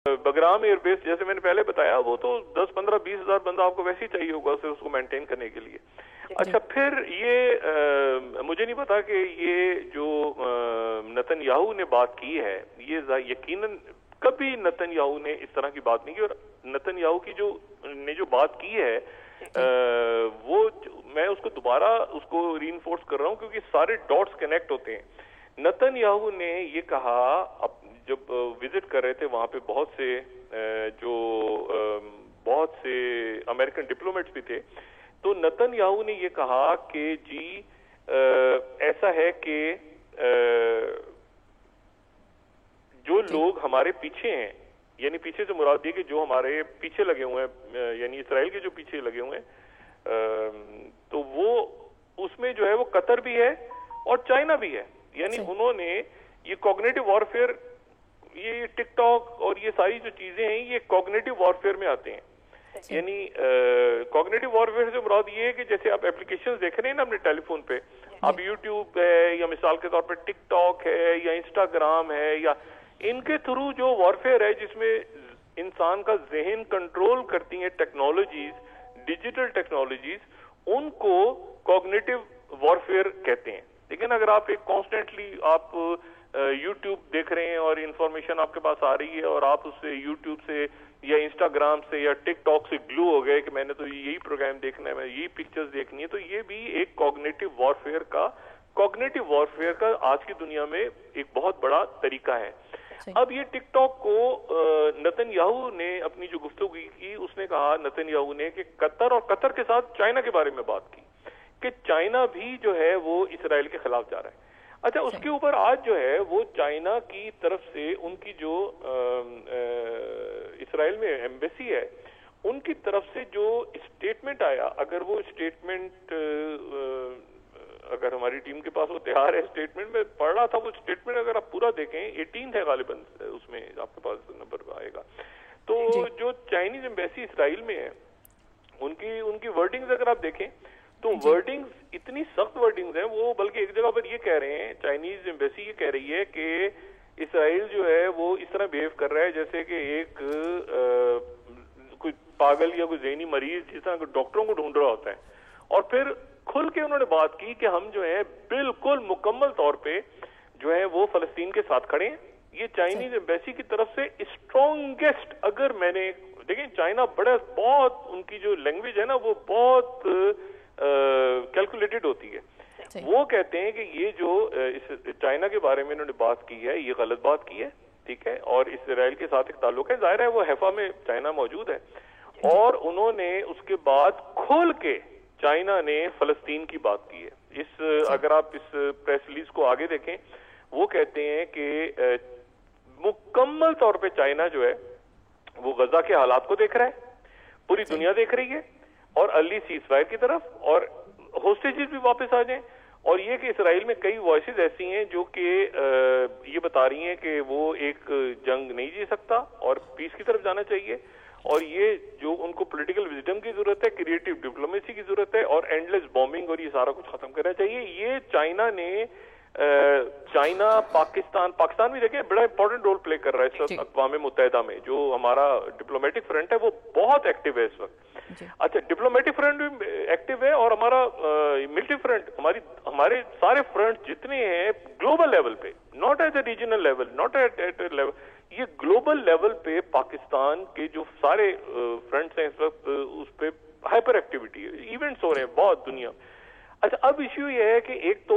Bagram air base जैसे मैंने पहले बताया वो तो 10-15-20 हज़ार बंदा आपको वैसे ही चाहिए होगा सिर्फ उसको मेंटेन करने के लिए। अच्छा फिर ये मुझे नहीं पता कि ये जो नेतन्याहू ने बात की है ये यकीनन कभी नेतन्याहू ने इस तरह की बात नहीं की, और नेतन्याहू की जो बात की है वो मैं उसको दोबारा उसको रीइंफोर्स कर रहा हूँ क्योंकि सारे डॉट्स कनेक्ट होते हैं। नेतन्याहू ने ये कहा जब विजिट कर रहे थे वहां पे बहुत से अमेरिकन डिप्लोमेट्स भी थे, तो नेतन्याहू ने ये कहा कि जी ऐसा है कि जो लोग हमारे पीछे हैं, यानी पीछे से मुराद ये कि जो हमारे पीछे लगे हुए हैं, यानी इसराइल के जो पीछे लगे हुए हैं, तो वो उसमें जो है वो कतर भी है और चाइना भी है। यानी उन्होंने ये कॉग्निटिव वॉरफेयर, ये टिकटॉक और ये सारी जो चीजें हैं ये कॉग्निटिव वॉरफेयर में आते हैं। यानी कॉग्निटिव वॉरफेयर से मुराद ये है कि जैसे आप एप्लीकेशंस देख रहे हैं ना अपने टेलीफोन पे, आप यूट्यूब है या मिसाल के तौर पर टिकटॉक है या इंस्टाग्राम है, या इनके थ्रू जो वॉरफेयर है जिसमें इंसान का जहन कंट्रोल करती हैं टेक्नोलॉजीज, डिजिटल टेक्नोलॉजीज, उनको कॉग्निटिव वॉरफेयर कहते हैं। लेकिन अगर आप एक कॉन्स्टेंटली आप यूट्यूब देख रहे हैं और इंफॉर्मेशन आपके पास आ रही है और आप उससे यूट्यूब से या इंस्टाग्राम से या टिकटॉक से ग्लू हो गए कि मैंने तो यही प्रोग्राम देखना है, मैं यही पिक्चर्स देखनी है, तो ये भी एक कॉग्निटिव वॉरफेयर का आज की दुनिया में एक बहुत बड़ा तरीका है। अब ये टिकटॉक को नेतन्याहू ने अपनी जो गुफ्तगू की उसने कहा, नेतन्याहू ने, कि कतर और कतर के साथ चाइना के बारे में बात की कि चाइना भी जो है वो इसराइल के खिलाफ जा रहा है। अच्छा, उसके ऊपर आज जो है वो चाइना की तरफ से उनकी जो इसराइल में एम्बेसी है उनकी तरफ से जो स्टेटमेंट आया, अगर वो स्टेटमेंट अगर हमारी टीम के पास वो तैयार है, स्टेटमेंट में पढ़ रहा था, वो स्टेटमेंट अगर आप पूरा देखें 18 है गालिबन, उसमें आपके पास नंबर आएगा। तो जो चाइनीज एम्बेसी इसराइल में है उनकी वर्डिंग्स अगर आप देखें तो वर्डिंग्स इतनी सख्त वर्डिंग्स हैं, वो बल्कि एक जगह पर ये कह रहे हैं, चाइनीज एम्बेसी ये कह रही है कि इसराइल जो है वो इस तरह बिहेव कर रहा है जैसे कि एक कोई पागल या कोई ज़हनी मरीज जिस तरह डॉक्टरों को ढूंढ रहा होता है। और फिर खुल के उन्होंने बात की कि हम जो है बिल्कुल मुकम्मल तौर पे जो है वो फलस्तीन के साथ खड़े हैं। ये चाइनीज एम्बेसी की तरफ से स्ट्रॉन्गेस्ट, अगर मैंने देखें चाइना बहुत उनकी जो लैंग्वेज है ना वो बहुत कैलकुलेटेड होती है। वो कहते हैं कि ये जो इस चाइना के बारे में इन्होंने बात की है ये गलत बात की है, ठीक है, और इसराइल के साथ एक ताल्लुक है, जाहिर है वो हैफा में चाइना मौजूद है। और उन्होंने उसके बाद खोल के चाइना ने फलस्तीन की बात की है। अगर आप इस प्रेस रिलीज को आगे देखें, वो कहते हैं कि मुकम्मल तौर पे चाइना जो है वो गजा के हालात को देख रहा है, पूरी दुनिया देख रही है, और अर्ली सीज़फायर की तरफ, और होस्टेजेस भी वापस आ जाएं। और ये कि इसराइल में कई वॉइसेस ऐसी हैं जो कि ये बता रही हैं कि वो एक जंग नहीं जी सकता और पीस की तरफ जाना चाहिए, और ये जो उनको पॉलिटिकल विजडम की जरूरत है, क्रिएटिव डिप्लोमेसी की जरूरत है, और एंडलेस बॉम्बिंग और ये सारा कुछ खत्म करना चाहिए। ये चाइना ने पाकिस्तान भी देखें बड़ा इंपॉर्टेंट रोल प्ले कर रहा है इस वक्त अक़वाम मुत्तहिदा में। जो हमारा डिप्लोमेटिक फ्रंट है वो बहुत एक्टिव है इस वक्त। अच्छा, डिप्लोमेटिक फ्रंट भी एक्टिव है और हमारा मिलिट्री फ्रंट, हमारे सारे फ्रंट जितने हैं ग्लोबल लेवल पे, not at A regional level, not at level, ये ग्लोबल लेवल पे पाकिस्तान के जो सारे फ्रंट्स हैं इस वक्त उस पे हाइपर एक्टिविटी है, इवेंट्स हो रहे हैं बहुत दुनिया। अच्छा, अब इश्यू ये है कि एक तो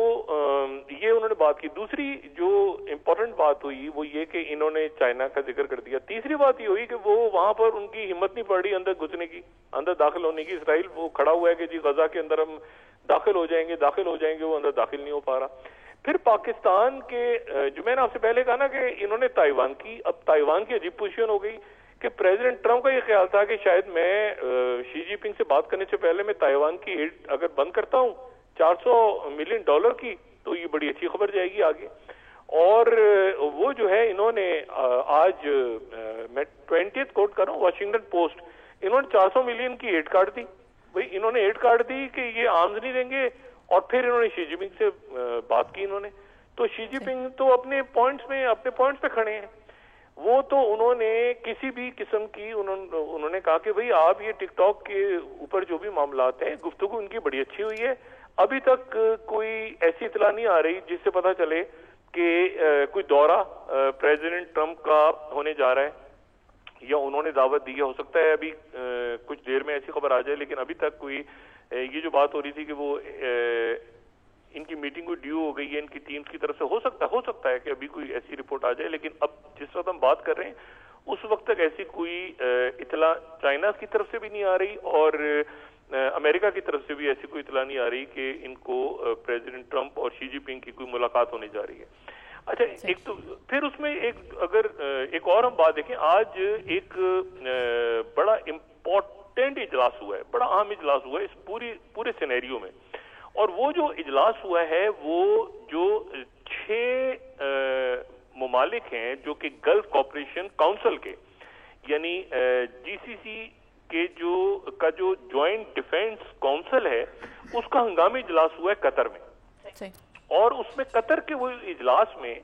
ये उन्होंने बात की, दूसरी जो इम्पोर्टेंट बात हुई वो ये कि इन्होंने चाइना का जिक्र कर दिया, तीसरी बात ये हुई कि वो वहां पर उनकी हिम्मत नहीं पड़ रही अंदर घुसने की, अंदर दाखिल होने की। इसराइल वो खड़ा हुआ है कि जी गजा के अंदर हम दाखिल हो जाएंगे, वो अंदर दाखिल नहीं हो पा रहा। फिर पाकिस्तान के जो मैंने आपसे पहले कहा ना कि इन्होंने ताइवान की, अब ताइवान की अजीब पोजीशन हो गई कि प्रेसिडेंट ट्रंप का ये ख्याल था कि शायद मैं शी जिनपिंग से बात करने से पहले मैं ताइवान की एड अगर बंद करता हूँ $400 मिलियन की, तो ये बड़ी अच्छी खबर जाएगी आगे। और वो जो है इन्होंने आज मैं 20th कोट कर रहा हूँ, वाशिंगटन पोस्ट, इन्होंने 400 मिलियन की एड काट दी। भाई इन्होंने एड काट दी कि ये आर्म्स नहीं देंगे, और फिर इन्होंने शी जिनपिंग से बात की इन्होंने, तो शी जिनपिंग तो अपने पॉइंट्स पे खड़े हैं। وہ تو انہوں نے کسی بھی قسم کی انہوں نے کہا کہ بھئی آپ یہ ٹک ٹاک کے اوپر جو بھی معاملات ہیں گفتگو ان کی بڑی اچھی ہوئی ہے, ابھی تک کوئی ایسی اطلاع نہیں آ رہی جس سے پتہ چلے کہ کوئی دورہ پریزیڈنٹ ٹرمپ کا ہونے جا رہا ہے یا انہوں نے دعوت دی ہے. ہو سکتا ہے ابھی کچھ دیر میں ایسی خبر آ جائے, لیکن ابھی تک کوئی یہ جو بات ہو رہی تھی کہ وہ ان کی میٹنگ کو ڈیو ہو گئی ہے ان کی ٹیم کی طرف سے, ہو سکتا ہے کہ ابھی کوئی ایسی رپورٹ آ جائے, لیکن اب جس وقت ہم بات کر رہے ہیں اس وقت تک ایسی کوئی اطلاع چائنا کی طرف سے بھی نہیں آ رہی اور امریکہ کی طرف سے بھی ایسی کوئی اطلاع نہیں آ رہی کہ ان کو پریزیڈنٹ ٹرمپ اور شی جی پنگ کی کوئی ملاقات ہونے جا رہی ہے. اچھا, ایک تو پھر اس میں اگر ایک اور ہم بات دیکھیں, آج ایک بڑا امپورٹنٹ اجلاس ہوا ہے, بڑا اہم اجلاس ہوا ہے اس پورے سینیریو میں, اور وہ جو اجلاس ہوا ہے وہ جو 6 ممالک ہیں جو کہ گلف کوآپریشن کاؤنسل کے یعنی جی سی سی کے جو جوائنٹ ڈیفنس کاؤنسل ہے اس کا ہنگامی اجلاس ہوا ہے قطر میں. اور اس میں قطر کے وہ اجلاس میں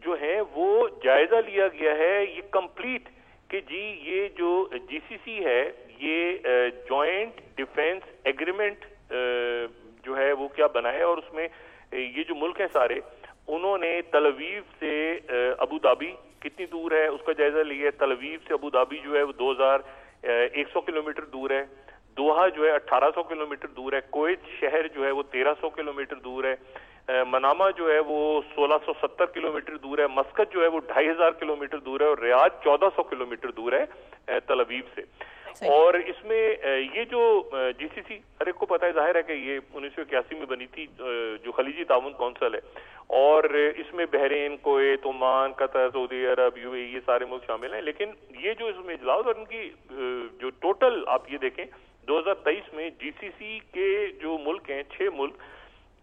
جو ہے وہ جائزہ لیا گیا ہے یہ کمپلیٹ کہ جی یہ جو جی سی سی ہے یہ جوائنٹ ڈیفنس ایگریمنٹ جو ہے وہ کیا بنا ہے, اور اس میں یہ جو ملک ہیں سارے انہوں نے تل اویو سے ابو دھابی کتنی دور ہے اس کا جائزہ لیا ہے. تل اویو سے ابو دھابی جو ہے وہ 2100 کلومیٹر دور ہے, دوحہ جو ہے 1800 کلومیٹر دور ہے, کویت شہر جو ہے وہ 1300 کلومیٹر دور ہے, منامہ جو ہے وہ 1670 کلومیٹر دور ہے, مسقط جو ہے وہ 2500 کلومیٹر دور ہے, اور ریاض 1400 کلومیٹر دور ہے تل اویو سے. اور اس میں یہ جو جی سی سی ہر ایک کو پتہ ہے, ظاہر ہے کہ یہ 1981 میں بنی تھی جو خلیجی تعاون کونسل ہے, اور اس میں Bahrain, Kuwait, Oman, Qatar, Saudi Arabia, U A E یہ سارے ملک شامل ہیں. لیکن یہ جو اس میں اجلاس اور ان کی جو ٹوٹل آپ یہ دیکھیں 2023 میں جی سی سی کے جو ملک ہیں 6 ملک,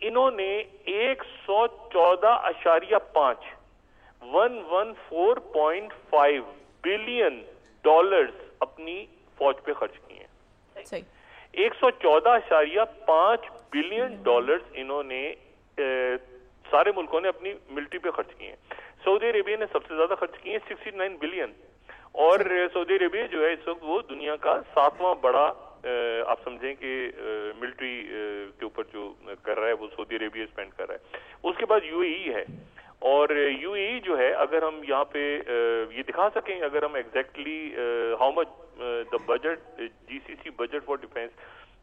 انہوں نے 114.5 بلین ڈالرز اپنی فوج پہ خرچ کیے ہیں. 114.5 بلین ڈالرز انہوں نے سارے ملکوں نے اپنی ملٹری پہ خرچ کیے ہیں. سعودی عربیہ نے سب سے زیادہ خرچ کیے ہیں 69 بلین, اور سعودی عربیہ جو ہے اس وقت وہ دنیا کا 7واں بڑا آپ سمجھیں کہ ملٹری کے اوپر جو کر رہا ہے وہ سعودی عربیہ اسپینڈ کر رہا ہے. اس کے بعد یو اے ای ہے, اور یو اے ای جو ہے اگر ہم یہاں پہ یہ دکھا سکیں اگر ہم exactly how much the budget G C C budget for defence,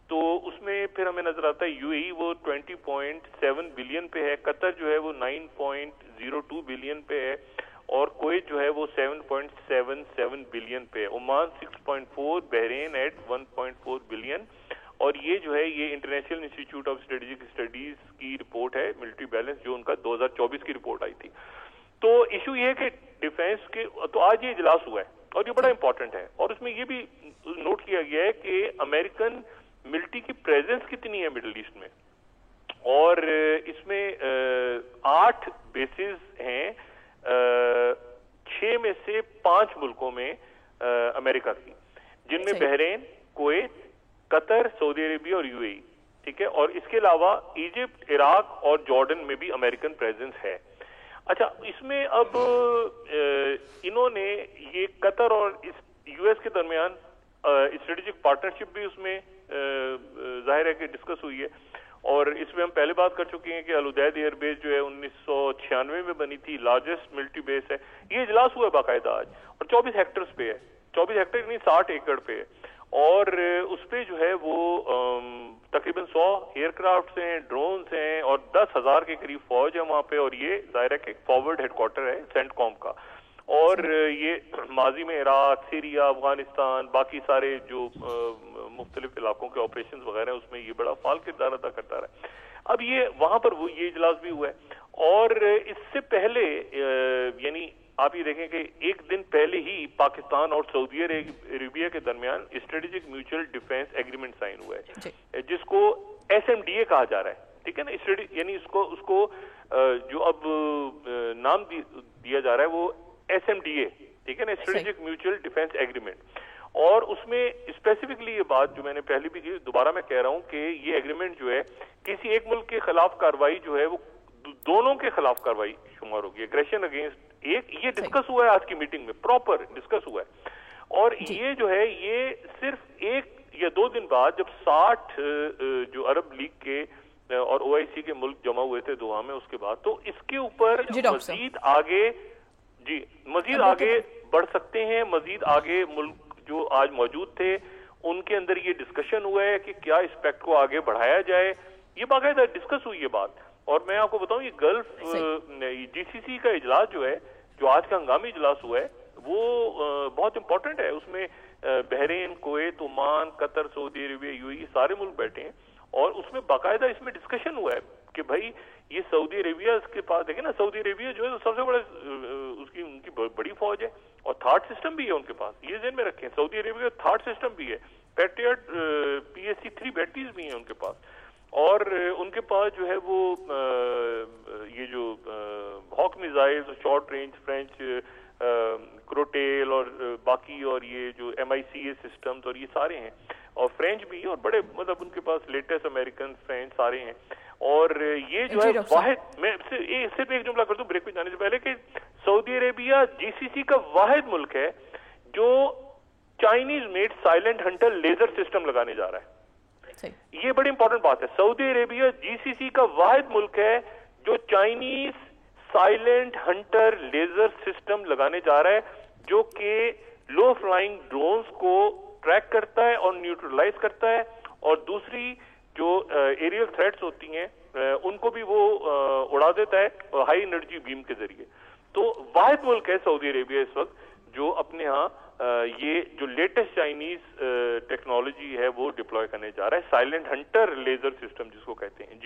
تو اس میں پھر ہمیں نظر آتا ہے یو اے ای وہ 20.7 بلین پہ ہے, قطر جو ہے وہ 9.02 بلین پہ ہے, اور کویت جو ہے وہ 7.77 بلین پہ ہے, عمان 6.4, بحرین ایٹ 1.4 بلین. اور یہ جو ہے یہ international institute of strategic studies کی رپورٹ ہے ملٹری بیلنس جو ان کا 2024 کی رپورٹ آئی تھی. تو ایشو یہ ہے کہ ڈیفینس کے تو آج یہ اجلاس ہوا ہے اور یہ بڑا امپورٹنٹ ہے, اور اس میں یہ بھی نوٹ کیا گیا ہے کہ امریکن ملٹری کی پریزنس کتنی ہے مڈل ایسٹ میں, اور اس میں 8 بیسز ہیں, 6 میں سے 5 ملکوں میں امریکہ کی, جن میں بحرین, کویت, قطر, سعودی عربیہ اور یو اے ای, ٹھیک ہے, اور اس کے علاوہ ایجپٹ, عراق اور جارڈن میں بھی امریکن پریزنس ہے. اچھا, اس میں اب انہوں نے یہ قطر اور یو ایس کے درمیان اسٹریٹجک پارٹنرشپ بھی اس میں ظاہر ہے کہ ڈسکس ہوئی ہے, اور اس میں ہم پہلے بات کر چکے ہیں کہ العدید ایئر بیس جو ہے 1996 میں بنی تھی, لارجسٹ ملٹری بیس ہے. یہ اجلاس ہوا ہے باقاعدہ آج, اور 24 ہیکٹرز پہ ہے, 24 ہیکٹر نہیں 60 ایکڑ پہ ہے, اور اس پہ جو ہے وہ تقریباً 100 ایئر کرافٹس ہیں, ڈرونز ہیں, اور 10,000 کے قریب فوج ہے وہاں پہ, اور یہ ظاہر ہے کہ فارورڈ ہیڈ کوارٹر ہے سینٹ کام کا, اور یہ ماضی میں عراق, سیریا, افغانستان, باقی سارے جو مختلف علاقوں کے آپریشنز وغیرہ ہیں اس میں یہ بڑا فعال کردار ادا کرتا رہا ہے. اب یہ وہاں پر وہ یہ اجلاس بھی ہوا ہے, اور اس سے پہلے یعنی آپ یہ دیکھیں کہ ایک دن پہلے ہی پاکستان اور سعودی عربیہ کے درمیان strategic mutual defence agreement sign ہوا ہے, جس کو ایس ایم ڈی اے کہا جا رہا ہے, ٹھیک ہے نا, یعنی اس کو جو اب نام دیا جا رہا ہے وہ ایس ایم ڈی اے, ٹھیک ہے نا, اسٹریٹجک میوچل ڈیفینس ایگریمنٹ. اور اس میں اسپیسیفکلی یہ بات جو میں نے پہلے بھی کی, دوبارہ میں کہہ رہا ہوں کہ یہ ایگریمنٹ جو ہے کسی ایک ملک کے خلاف کاروائی جو ہے وہ دونوں کے خلاف کاروائی شمار ہوگی, ایگریشن اگینسٹ एक ये डिस्कस हुआ है आज की मीटिंग में, प्रॉपर डिस्कस हुआ है। और ये जो है ये सिर्फ 1 या 2 दिन बाद जब 60 जो अरब लीग के और OIC के मुल्क जमा हुए थे दोहा में, उसके बाद तो इसके ऊपर मजीद आगे बढ़ सकते हैं। मजीद आगे मुल्क जो आज मौजूद थे उनके अंदर ये डिस्कशन हुआ है कि क्या इस पैक्ट को आगे बढ़ाया जाए, ये बाकायदा डिस्कस हुई है बात। और मैं आपको बताऊं, ये गल्फ GCC का इजलास जो है, जो आज का हंगामी इजलास हुआ है, वो बहुत इंपॉर्टेंट है। उसमें Bahrain, Kuwait, Oman, Qatar, Saudi Arabia, UAE सारे मुल्क बैठे हैं और उसमें बाकायदा इसमें डिस्कशन हुआ है कि भाई ये सऊदी अरेबिया के पास, देखें ना, सऊदी अरेबिया जो है सबसे बड़ा उनकी बड़ी फौज है और थर्ड सिस्टम भी है उनके पास, ये ज़हन में रखें। सऊदी अरेबिया का थर्ड सिस्टम भी है, पैट्रियट PSC-3 बैटरीज भी हैं उनके पास, और उनके पास जो है वो ये जो Hawk missiles, short range French Crotale और बाकी, और ये जो MICA सिस्टम्स और ये सारे हैं, और फ्रेंच भी, और बड़े मतलब उनके पास लेटेस्ट अमेरिकन फ्रेंच सारे हैं। और ये जो है वाहिद, मैं सिर्फ एक जुमला कर दूं ब्रेक पे जाने से पहले, कि सऊदी अरेबिया GCC का वाहिद मुल्क है जो Chinese made silent hunter laser system लगाने जा रहा है। ये बड़ी इंपॉर्टेंट बात है। सऊदी अरेबिया GCC का वाहिद मुल्क है जो Chinese silent hunter laser system लगाने जा रहा है, जो कि लो फ्लाइंग ड्रोन्स को ट्रैक करता है और न्यूट्रलाइज करता है, और दूसरी जो एरियल थ्रेट्स होती हैं उनको भी वो उड़ा देता है हाई एनर्जी बीम के जरिए। तो वाहिद मुल्क है सऊदी अरेबिया इस वक्त जो अपने यहाँ ये जो लेटेस्ट चाइनीज टेक्नोलॉजी है वो डिप्लॉय करने जा रहा है, साइलेंट हंटर लेजर सिस्टम जिसको कहते हैं। जी।